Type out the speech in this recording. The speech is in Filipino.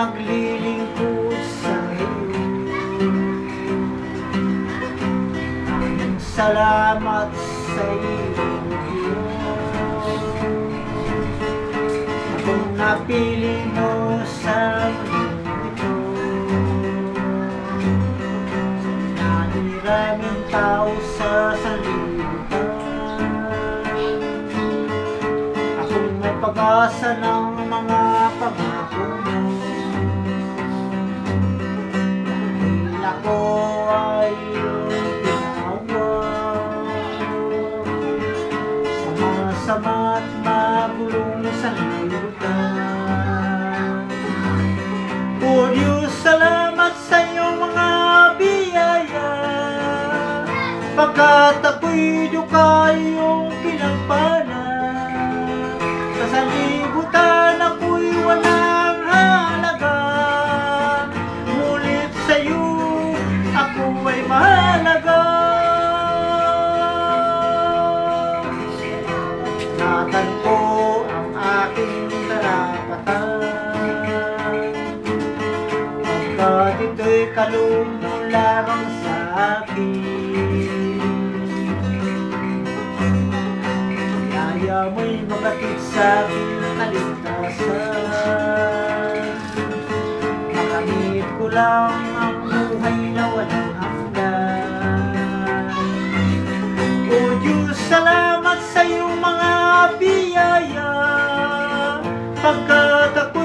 maglilingkod sa iyo. Maraming salamat sa iyo, Diyos. Akong napili mo sa mundo. Maraming tao sa sanlibutan. Akong may pag-asa ng mga pangako mo. Dahil ako ay iyong ginawa. Sama-sama at magulong sanlibutan. O Diyos, salamat sa iyong mga biyaya. Pagkat ako'y duka iyong pinagpala. Sa sanlibutan ako'y walang halaga. Ngunit sa'yo ako ay mahalaga. Natan ko ang aking karapatan. Pagkat ito'y kalumong lamang sa akin. Kaya mo'y mabatid sa aking kaligtasan. Makamit ko lang ang buhay na walang hanggan. O Diyos, salamat sa iyong mga biyaya. Pagkat ako